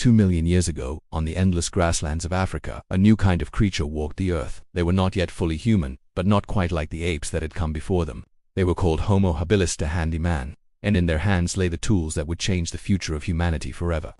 2 million years ago, on the endless grasslands of Africa, a new kind of creature walked the earth. They were not yet fully human, but not quite like the apes that had come before them. They were called Homo habilis, the handy man, and in their hands lay the tools that would change the future of humanity forever.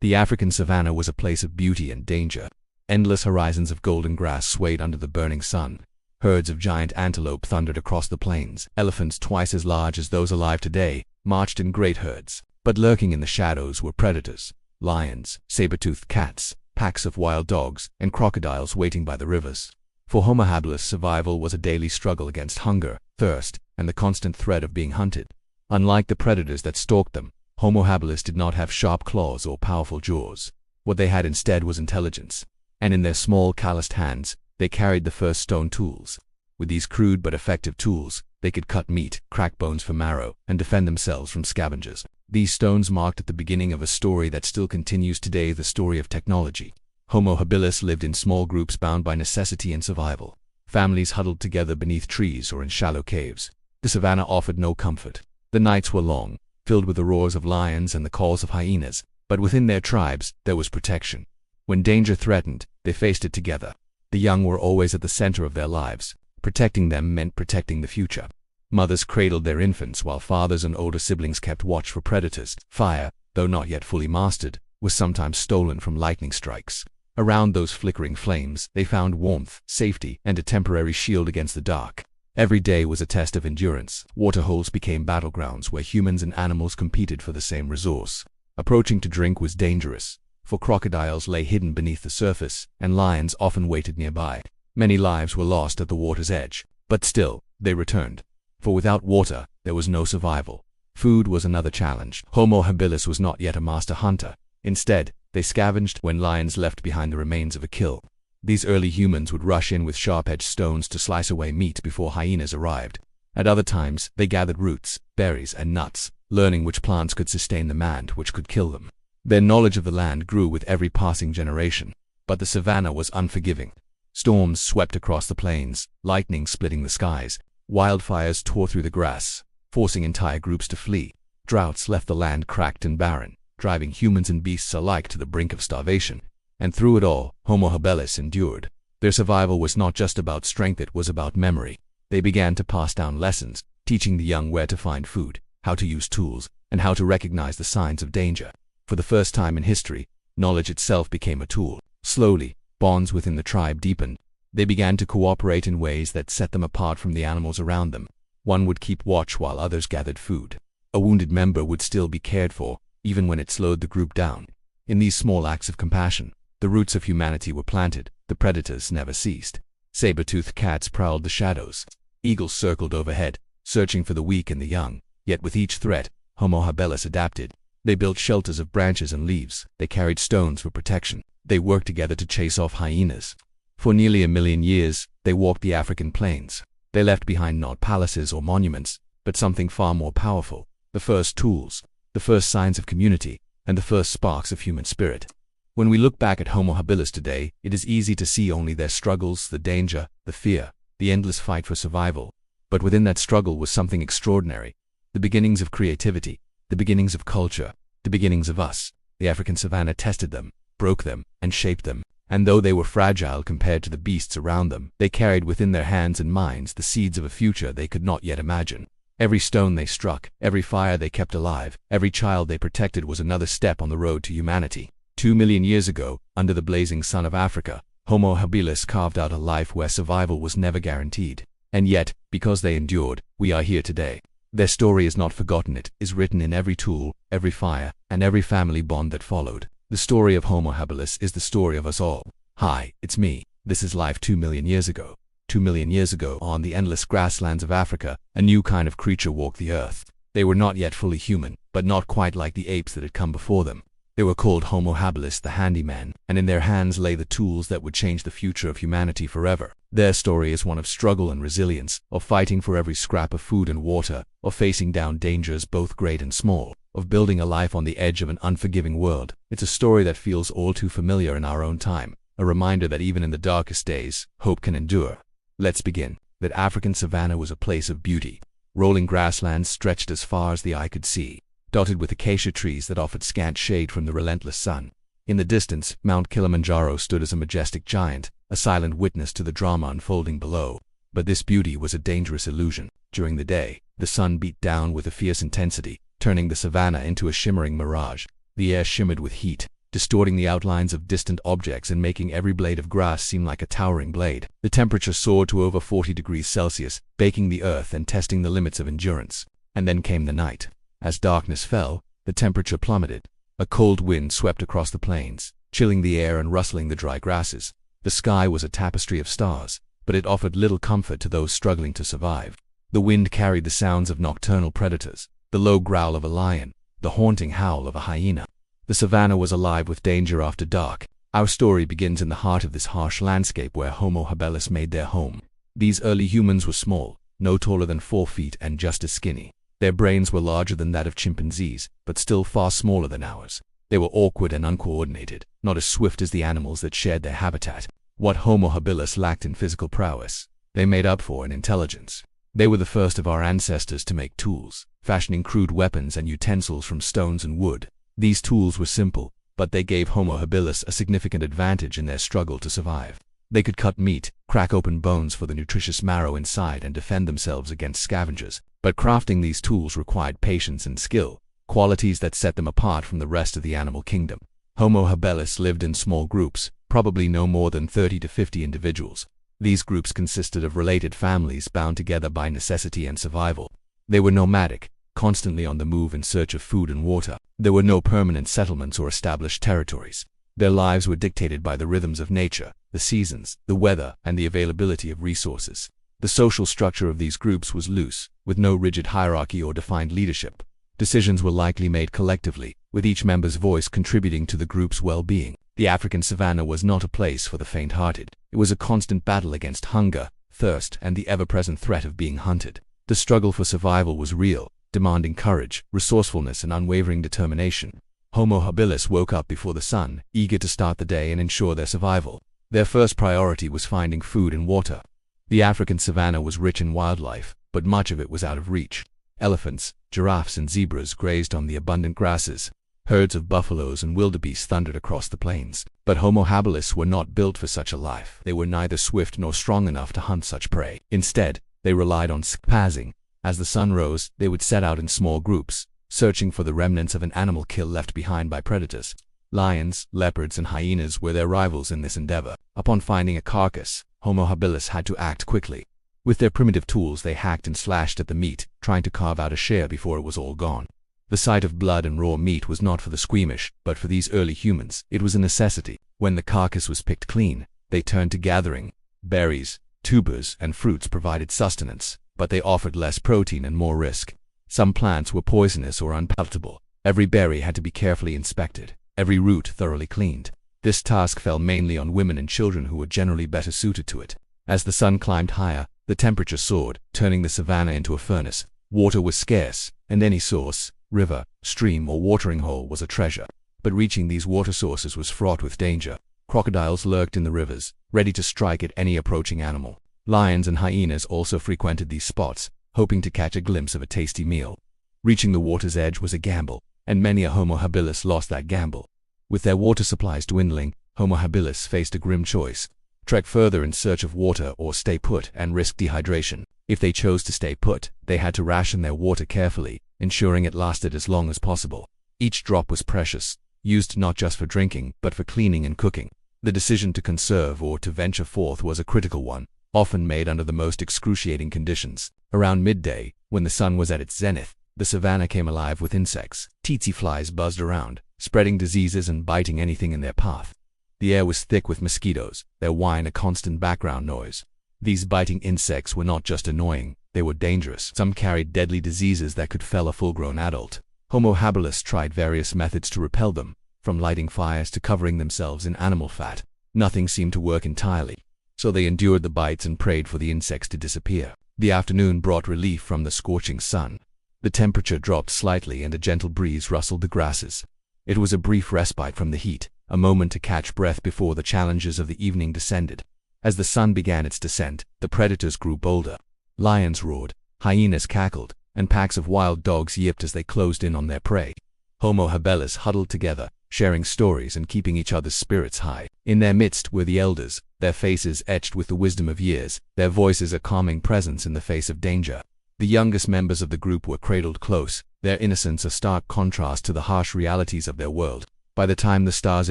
The African savanna was a place of beauty and danger. Endless horizons of golden grass swayed under the burning sun. Herds of giant antelope thundered across the plains. Elephants twice as large as those alive today marched in great herds. But lurking in the shadows were predators: lions, saber-toothed cats, packs of wild dogs, and crocodiles waiting by the rivers. For Homo habilis, survival was a daily struggle against hunger, thirst, and the constant threat of being hunted. Unlike the predators that stalked them, Homo habilis did not have sharp claws or powerful jaws. What they had instead was intelligence. And in their small, calloused hands, they carried the first stone tools. With these crude but effective tools, they could cut meat, crack bones for marrow, and defend themselves from scavengers. These stones marked at the beginning of a story that still continues today, the story of technology. Homo habilis lived in small groups bound by necessity and survival. Families huddled together beneath trees or in shallow caves. The savanna offered no comfort. The nights were long, filled with the roars of lions and the calls of hyenas, but within their tribes there was protection. When danger threatened, they faced it together. The young were always at the center of their lives. Protecting them meant protecting the future. Mothers cradled their infants while fathers and older siblings kept watch for predators. Fire, though not yet fully mastered, was sometimes stolen from lightning strikes. Around those flickering flames, they found warmth, safety, and a temporary shield against the dark. Every day was a test of endurance. Waterholes became battlegrounds where humans and animals competed for the same resource. Approaching to drink was dangerous, for crocodiles lay hidden beneath the surface, and lions often waited nearby. Many lives were lost at the water's edge, but still, they returned. For without water, there was no survival. Food was another challenge. Homo habilis was not yet a master hunter. Instead, they scavenged when lions left behind the remains of a kill. These early humans would rush in with sharp-edged stones to slice away meat before hyenas arrived. At other times, they gathered roots, berries, and nuts, learning which plants could sustain them and which could kill them. Their knowledge of the land grew with every passing generation. But the savanna was unforgiving. Storms swept across the plains, lightning splitting the skies. Wildfires tore through the grass, forcing entire groups to flee. Droughts left the land cracked and barren, driving humans and beasts alike to the brink of starvation. And through it all, Homo habilis endured. Their survival was not just about strength, it was about memory. They began to pass down lessons, teaching the young where to find food, how to use tools, and how to recognize the signs of danger. For the first time in history, knowledge itself became a tool. Slowly, bonds within the tribe deepened. They began to cooperate in ways that set them apart from the animals around them. One would keep watch while others gathered food. A wounded member would still be cared for, even when it slowed the group down. In these small acts of compassion, the roots of humanity were planted. The predators never ceased. Saber-toothed cats prowled the shadows. Eagles circled overhead, searching for the weak and the young. Yet with each threat, Homo habilis adapted. They built shelters of branches and leaves. They carried stones for protection. They worked together to chase off hyenas. For nearly 1 million years, they walked the African plains. They left behind not palaces or monuments, but something far more powerful: the first tools, the first signs of community, and the first sparks of human spirit. When we look back at Homo habilis today, it is easy to see only their struggles, the danger, the fear, the endless fight for survival. But within that struggle was something extraordinary: the beginnings of creativity, the beginnings of culture, the beginnings of us. The African savanna tested them, broke them, and shaped them. And though they were fragile compared to the beasts around them, they carried within their hands and minds the seeds of a future they could not yet imagine. Every stone they struck, every fire they kept alive, every child they protected was another step on the road to humanity. 2 million years ago, under the blazing sun of Africa, Homo habilis carved out a life where survival was never guaranteed. And yet, because they endured, we are here today. Their story is not forgotten, it is written in every tool, every fire, and every family bond that followed. The story of Homo habilis is the story of us all. Hi, it's me. This is life 2 million years ago. 2 million years ago, on the endless grasslands of Africa, a new kind of creature walked the earth. They were not yet fully human, but not quite like the apes that had come before them. They were called Homo habilis, the handyman, and in their hands lay the tools that would change the future of humanity forever. Their story is one of struggle and resilience, of fighting for every scrap of food and water, of facing down dangers both great and small, of building a life on the edge of an unforgiving world. It's a story that feels all too familiar in our own time, a reminder that even in the darkest days, hope can endure. Let's begin. That African savanna was a place of beauty. Rolling grasslands stretched as far as the eye could see, dotted with acacia trees that offered scant shade from the relentless sun. In the distance, Mount Kilimanjaro stood as a majestic giant, a silent witness to the drama unfolding below. But this beauty was a dangerous illusion. During the day, the sun beat down with a fierce intensity, turning the savanna into a shimmering mirage. The air shimmered with heat, distorting the outlines of distant objects and making every blade of grass seem like a towering blade. The temperature soared to over 40 degrees Celsius, baking the earth and testing the limits of endurance. And then came the night. As darkness fell, the temperature plummeted. A cold wind swept across the plains, chilling the air and rustling the dry grasses. The sky was a tapestry of stars, but it offered little comfort to those struggling to survive. The wind carried the sounds of nocturnal predators, the low growl of a lion, the haunting howl of a hyena. The savanna was alive with danger after dark. Our story begins in the heart of this harsh landscape where Homo habilis made their home. These early humans were small, no taller than 4 feet and just as skinny. Their brains were larger than that of chimpanzees, but still far smaller than ours. They were awkward and uncoordinated, not as swift as the animals that shared their habitat. What Homo habilis lacked in physical prowess, they made up for in intelligence. They were the first of our ancestors to make tools, fashioning crude weapons and utensils from stones and wood. These tools were simple, but they gave Homo habilis a significant advantage in their struggle to survive. They could cut meat, crack open bones for the nutritious marrow inside, and defend themselves against scavengers. But crafting these tools required patience and skill, qualities that set them apart from the rest of the animal kingdom. Homo habilis lived in small groups, probably no more than 30 to 50 individuals. These groups consisted of related families bound together by necessity and survival. They were nomadic, constantly on the move in search of food and water. There were no permanent settlements or established territories. Their lives were dictated by the rhythms of nature, the seasons, the weather, and the availability of resources. The social structure of these groups was loose, with no rigid hierarchy or defined leadership. Decisions were likely made collectively, with each member's voice contributing to the group's well-being. The African savanna was not a place for the faint-hearted. It was a constant battle against hunger, thirst, and the ever-present threat of being hunted. The struggle for survival was real, demanding courage, resourcefulness, and unwavering determination. Homo habilis woke up before the sun, eager to start the day and ensure their survival. Their first priority was finding food and water. The African savanna was rich in wildlife, but much of it was out of reach. Elephants, giraffes, and zebras grazed on the abundant grasses. Herds of buffaloes and wildebeest thundered across the plains. But Homo habilis were not built for such a life. They were neither swift nor strong enough to hunt such prey. Instead, they relied on passing. As the sun rose, they would set out in small groups, searching for the remnants of an animal kill left behind by predators. Lions, leopards, and hyenas were their rivals in this endeavor. Upon finding a carcass, Homo habilis had to act quickly. With their primitive tools, they hacked and slashed at the meat, trying to carve out a share before it was all gone. The sight of blood and raw meat was not for the squeamish, but for these early humans, it was a necessity. When the carcass was picked clean, they turned to gathering. Berries, tubers, and fruits provided sustenance, but they offered less protein and more risk. Some plants were poisonous or unpalatable. Every berry had to be carefully inspected, every root thoroughly cleaned. This task fell mainly on women and children who were generally better suited to it. As the sun climbed higher, the temperature soared, turning the savanna into a furnace. Water was scarce, and any source, river, stream, or watering hole was a treasure. But reaching these water sources was fraught with danger. Crocodiles lurked in the rivers, ready to strike at any approaching animal. Lions and hyenas also frequented these spots, hoping to catch a glimpse of a tasty meal. Reaching the water's edge was a gamble, and many a Homo habilis lost that gamble. With their water supplies dwindling, Homo habilis faced a grim choice: trek further in search of water or stay put and risk dehydration. If they chose to stay put, they had to ration their water carefully, ensuring it lasted as long as possible. Each drop was precious, used not just for drinking, but for cleaning and cooking. The decision to conserve or to venture forth was a critical one, often made under the most excruciating conditions. Around midday, when the sun was at its zenith, the savanna came alive with insects. Tsetse flies buzzed around, spreading diseases and biting anything in their path. The air was thick with mosquitoes, their whine a constant background noise. These biting insects were not just annoying, they were dangerous. Some carried deadly diseases that could fell a full-grown adult. Homo habilis tried various methods to repel them, from lighting fires to covering themselves in animal fat. Nothing seemed to work entirely, so they endured the bites and prayed for the insects to disappear. The afternoon brought relief from the scorching sun. The temperature dropped slightly and a gentle breeze rustled the grasses. It was a brief respite from the heat, a moment to catch breath before the challenges of the evening descended. As the sun began its descent, the predators grew bolder. Lions roared, hyenas cackled, and packs of wild dogs yipped as they closed in on their prey. Homo habilis huddled together, sharing stories and keeping each other's spirits high. In their midst were the elders, their faces etched with the wisdom of years, their voices a calming presence in the face of danger. The youngest members of the group were cradled close, their innocence a stark contrast to the harsh realities of their world. By the time the stars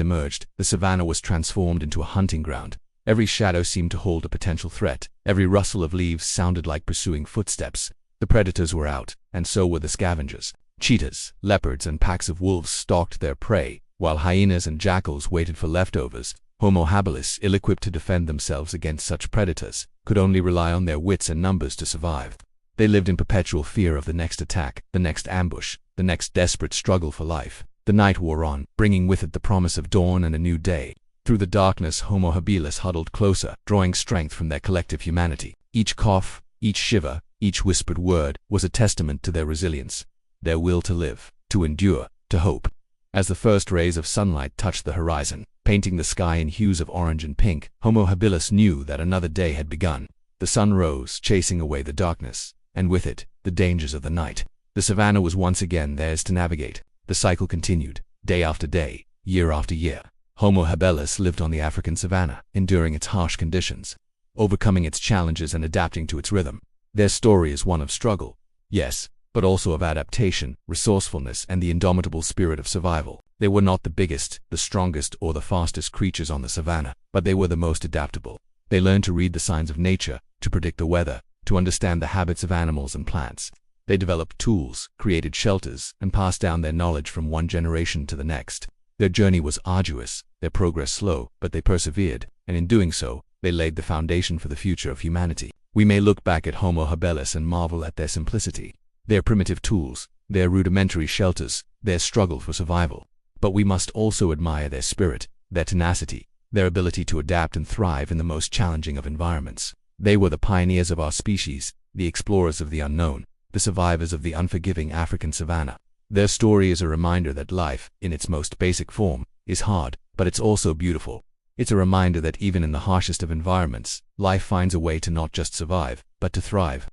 emerged, the savannah was transformed into a hunting ground. Every shadow seemed to hold a potential threat. Every rustle of leaves sounded like pursuing footsteps. The predators were out, and so were the scavengers. Cheetahs, leopards, and packs of wolves stalked their prey, while hyenas and jackals waited for leftovers. Homo habilis, ill-equipped to defend themselves against such predators, could only rely on their wits and numbers to survive. They lived in perpetual fear of the next attack, the next ambush, the next desperate struggle for life. The night wore on, bringing with it the promise of dawn and a new day. Through the darkness, Homo habilis huddled closer, drawing strength from their collective humanity. Each cough, each shiver, each whispered word was a testament to their resilience, their will to live, to endure, to hope. As the first rays of sunlight touched the horizon, painting the sky in hues of orange and pink, Homo habilis knew that another day had begun. The sun rose, chasing away the darkness, and with it, the dangers of the night. The savannah was once again theirs to navigate. The cycle continued, day after day, year after year. Homo habilis lived on the African savannah, enduring its harsh conditions, overcoming its challenges and adapting to its rhythm. Their story is one of struggle, yes, but also of adaptation, resourcefulness, and the indomitable spirit of survival. They were not the biggest, the strongest, or the fastest creatures on the savannah, but they were the most adaptable. They learned to read the signs of nature, to predict the weather, to understand the habits of animals and plants. They developed tools, created shelters, and passed down their knowledge from one generation to the next. Their journey was arduous, their progress slow, but they persevered, and in doing so, they laid the foundation for the future of humanity. We may look back at Homo habilis and marvel at their simplicity, their primitive tools, their rudimentary shelters, their struggle for survival. But we must also admire their spirit, their tenacity, their ability to adapt and thrive in the most challenging of environments. They were the pioneers of our species, the explorers of the unknown, the survivors of the unforgiving African savannah. Their story is a reminder that life, in its most basic form, is hard, but it's also beautiful. It's a reminder that even in the harshest of environments, life finds a way to not just survive, but to thrive.